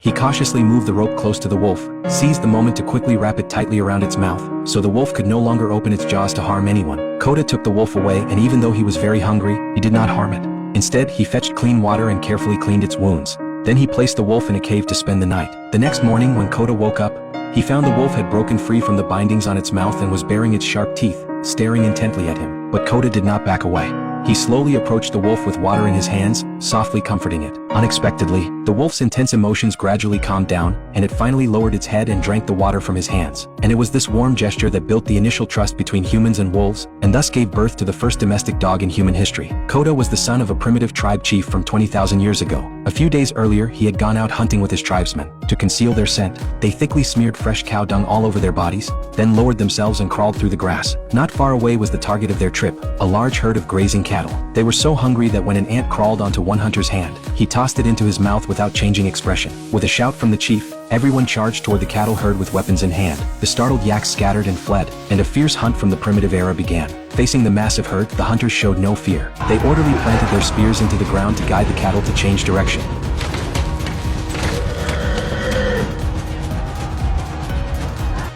He cautiously moved the rope close to the wolf, seized the moment to quickly wrap it tightly around its mouth, so the wolf could no longer open its jaws to harm anyone. Kota took the wolf away, and even though he was very hungry, he did not harm it. Instead, he fetched clean water and carefully cleaned its wounds. Then he placed the wolf in a cave to spend the night. The next morning, when Kota woke up, he found the wolf had broken free from the bindings on its mouth and was baring its sharp teeth, staring intently at him. But Kota did not back away. He slowly approached the wolf with water in his hands, softly comforting it. Unexpectedly, the wolf's intense emotions gradually calmed down, and it finally lowered its head and drank the water from his hands. And it was this warm gesture that built the initial trust between humans and wolves, and thus gave birth to the first domestic dog in human history. Kota was the son of a primitive tribe chief from 20,000 years ago. A few days earlier, he had gone out hunting with his tribesmen. To conceal their scent, they thickly smeared fresh cow dung all over their bodies, then lowered themselves and crawled through the grass. Not far away was the target of their trip, a large herd of grazing cattle. They were so hungry that when an ant crawled onto one hunter's hand, he tossed it into his mouth without changing expression. With a shout from the chief, everyone charged toward the cattle herd with weapons in hand. The startled yaks scattered and fled, and a fierce hunt from the primitive era began. Facing the massive herd, the hunters showed no fear. They orderly planted their spears into the ground to guide the cattle to change direction.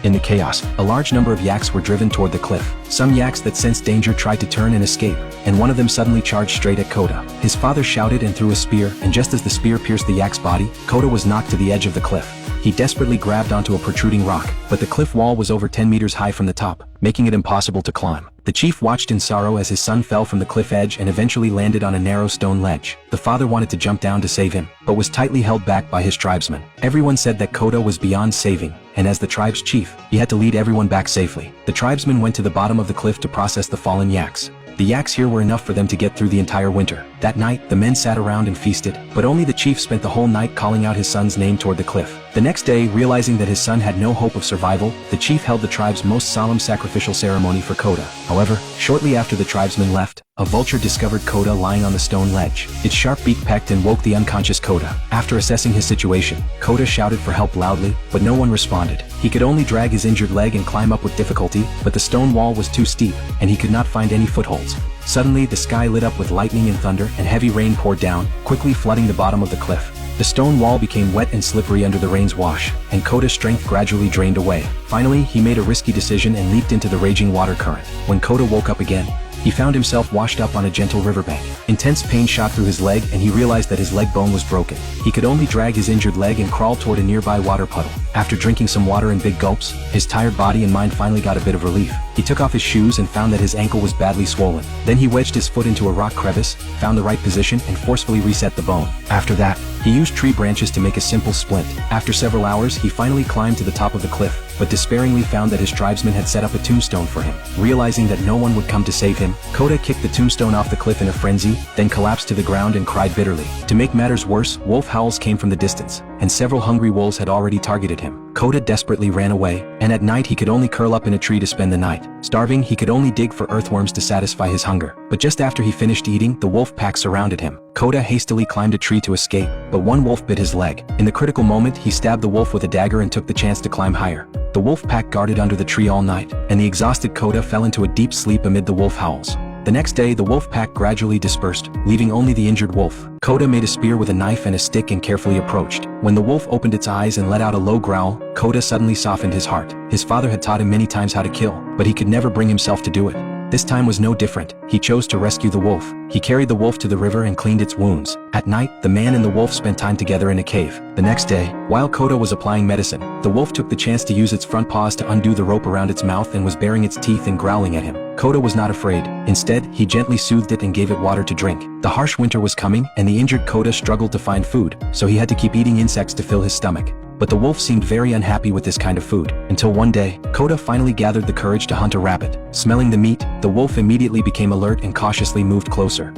In the chaos, a large number of yaks were driven toward the cliff. Some yaks that sensed danger tried to turn and escape, and one of them suddenly charged straight at Kota. His father shouted and threw a spear, and just as the spear pierced the yak's body, Kota was knocked to the edge of the cliff. He desperately grabbed onto a protruding rock, but the cliff wall was over 10 meters high from the top, making it impossible to climb. The chief watched in sorrow as his son fell from the cliff edge and eventually landed on a narrow stone ledge. The father wanted to jump down to save him, but was tightly held back by his tribesmen. Everyone said that Kota was beyond saving, and as the tribe's chief, he had to lead everyone back safely. The tribesmen went to the bottom of the cliff to process the fallen yaks. The yaks here were enough for them to get through the entire winter. That night, the men sat around and feasted, but only the chief spent the whole night calling out his son's name toward the cliff. The next day, realizing that his son had no hope of survival, the chief held the tribe's most solemn sacrificial ceremony for Kota. However, shortly after the tribesmen left, a vulture discovered Kota lying on the stone ledge. Its sharp beak pecked and woke the unconscious Kota. After assessing his situation, Kota shouted for help loudly, but no one responded. He could only drag his injured leg and climb up with difficulty, but the stone wall was too steep, and he could not find any footholds. Suddenly, the sky lit up with lightning and thunder, and heavy rain poured down, quickly flooding the bottom of the cliff. The stone wall became wet and slippery under the rain's wash, and Kota's strength gradually drained away. Finally, he made a risky decision and leaped into the raging water current. When Kota woke up again, he found himself washed up on a gentle riverbank. Intense pain shot through his leg, and he realized that his leg bone was broken. He could only drag his injured leg and crawl toward a nearby water puddle. After drinking some water in big gulps, his tired body and mind finally got a bit of relief. He took off his shoes and found that his ankle was badly swollen. Then he wedged his foot into a rock crevice, found the right position, and forcefully reset the bone. After that, he used tree branches to make a simple splint. After several hours, he finally climbed to the top of the cliff, but despairingly found that his tribesmen had set up a tombstone for him. Realizing that no one would come to save him, Kota kicked the tombstone off the cliff in a frenzy, then collapsed to the ground and cried bitterly. To make matters worse, wolf howls came from the distance, and several hungry wolves had already targeted him. Kota desperately ran away, and at night he could only curl up in a tree to spend the night. Starving, he could only dig for earthworms to satisfy his hunger. But just after he finished eating, the wolf pack surrounded him. Kota hastily climbed a tree to escape, but one wolf bit his leg. In the critical moment, he stabbed the wolf with a dagger and took the chance to climb higher. The wolf pack guarded under the tree all night, and the exhausted Kota fell into a deep sleep amid the wolf howls. The next day, the wolf pack gradually dispersed, leaving only the injured wolf. Kota made a spear with a knife and a stick and carefully approached. When the wolf opened its eyes and let out a low growl, Kota suddenly softened his heart. His father had taught him many times how to kill, but he could never bring himself to do it. This time was no different. He chose to rescue the wolf. He carried the wolf to the river and cleaned its wounds. At night, the man and the wolf spent time together in a cave. The next day, while Kota was applying medicine, the wolf took the chance to use its front paws to undo the rope around its mouth and was baring its teeth and growling at him. Kota was not afraid. Instead, he gently soothed it and gave it water to drink. The harsh winter was coming, and the injured Kota struggled to find food, so he had to keep eating insects to fill his stomach. But the wolf seemed very unhappy with this kind of food, until one day, Kota finally gathered the courage to hunt a rabbit. Smelling the meat, the wolf immediately became alert and cautiously moved closer.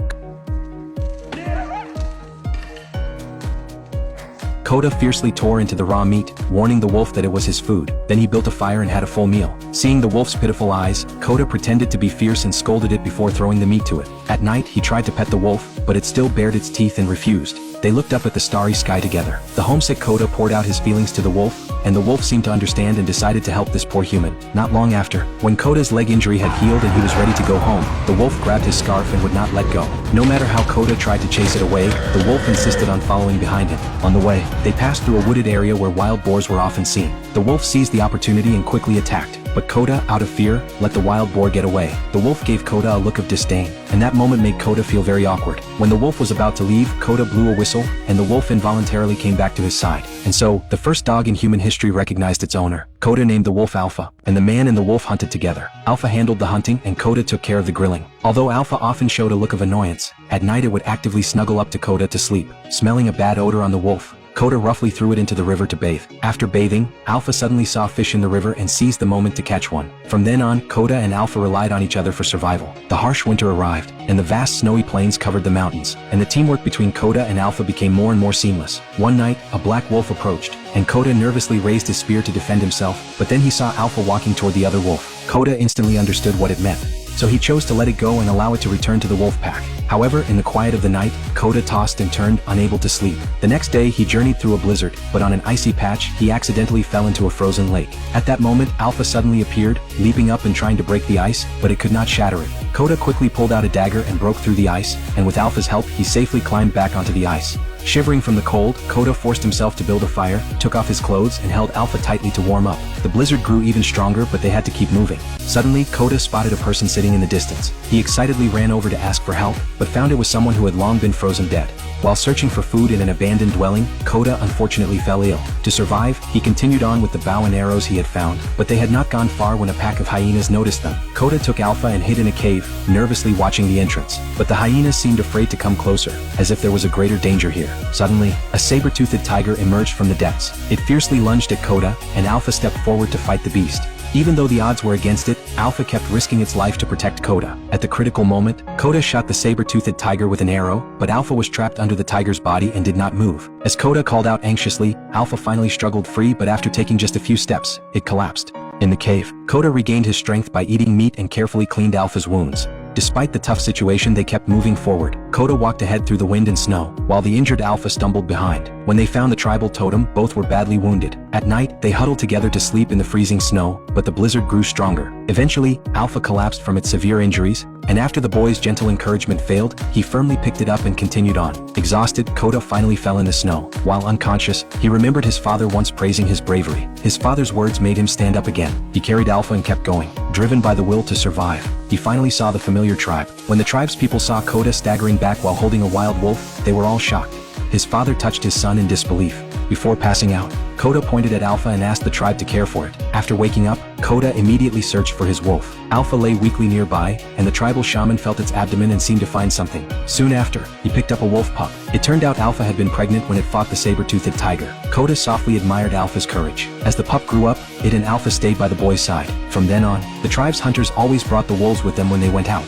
Kota fiercely tore into the raw meat, warning the wolf that it was his food. Then he built a fire and had a full meal. Seeing the wolf's pitiful eyes, Kota pretended to be fierce and scolded it before throwing the meat to it. At night, he tried to pet the wolf, but it still bared its teeth and refused. They looked up at the starry sky together. The homesick Kota poured out his feelings to the wolf, and the wolf seemed to understand and decided to help this poor human. Not long after, when Koda's leg injury had healed and he was ready to go home, the wolf grabbed his scarf and would not let go. No matter how Koda tried to chase it away, the wolf insisted on following behind him. On the way, they passed through a wooded area where wild boars were often seen. The wolf seized the opportunity and quickly attacked, but Koda, out of fear, let the wild boar get away. The wolf gave Koda a look of disdain, and that moment made Koda feel very awkward. When the wolf was about to leave, Koda blew a whistle, and the wolf involuntarily came back to his side. And so, the first dog in human history recognized its owner. Koda named the wolf Alpha, and the man and the wolf hunted together. Alpha handled the hunting, and Koda took care of the grilling. Although Alpha often showed a look of annoyance, at night it would actively snuggle up to Koda to sleep. Smelling a bad odor on the wolf, Koda roughly threw it into the river to bathe. After bathing, Alpha suddenly saw fish in the river and seized the moment to catch one. From then on, Koda and Alpha relied on each other for survival. The harsh winter arrived, and the vast snowy plains covered the mountains, and the teamwork between Koda and Alpha became more and more seamless. One night, a black wolf approached, and Koda nervously raised his spear to defend himself, but then he saw Alpha walking toward the other wolf. Koda instantly understood what it meant, so he chose to let it go and allow it to return to the wolf pack. However, in the quiet of the night, Koda tossed and turned, unable to sleep. The next day, he journeyed through a blizzard, but on an icy patch, he accidentally fell into a frozen lake. At that moment, Alpha suddenly appeared, leaping up and trying to break the ice, but it could not shatter it. Koda quickly pulled out a dagger and broke through the ice, and with Alpha's help, he safely climbed back onto the ice. Shivering from the cold, Koda forced himself to build a fire, took off his clothes, and held Alpha tightly to warm up. The blizzard grew even stronger, but they had to keep moving. Suddenly, Koda spotted a person sitting in the distance. He excitedly ran over to ask for help, but found it was someone who had long been frozen dead. While searching for food in an abandoned dwelling, Koda unfortunately fell ill. To survive, he continued on with the bow and arrows he had found, but they had not gone far when a pack of hyenas noticed them. Koda took Alpha and hid in a cave, nervously watching the entrance. But the hyenas seemed afraid to come closer, as if there was a greater danger here. Suddenly, a saber-toothed tiger emerged from the depths. It fiercely lunged at Koda, and Alpha stepped forward to fight the beast. Even though the odds were against it, Alpha kept risking its life to protect Koda. At the critical moment, Koda shot the saber-toothed tiger with an arrow, but Alpha was trapped under the tiger's body and did not move. As Koda called out anxiously, Alpha finally struggled free, but after taking just a few steps, it collapsed. In the cave, Koda regained his strength by eating meat and carefully cleaned Alpha's wounds. Despite the tough situation, they kept moving forward. Koda walked ahead through the wind and snow, while the injured Alpha stumbled behind. When they found the tribal totem, both were badly wounded. At night, they huddled together to sleep in the freezing snow, but the blizzard grew stronger. Eventually, Alpha collapsed from its severe injuries, and after the boy's gentle encouragement failed, he firmly picked it up and continued on. Exhausted, Koda finally fell in the snow. While unconscious, he remembered his father once praising his bravery. His father's words made him stand up again. He carried Alpha and kept going, driven by the will to survive. He finally saw the familiar tribe. When the tribe's people saw Koda staggering back while holding a wild wolf, they were all shocked. His father touched his son in disbelief. Before passing out, Koda pointed at Alpha and asked the tribe to care for it. After waking up, Koda immediately searched for his wolf. Alpha lay weakly nearby, and the tribal shaman felt its abdomen and seemed to find something. Soon after, he picked up a wolf pup. It turned out Alpha had been pregnant when it fought the saber-toothed tiger. Koda softly admired Alpha's courage. As the pup grew up, it and Alpha stayed by the boy's side. From then on, the tribe's hunters always brought the wolves with them when they went out.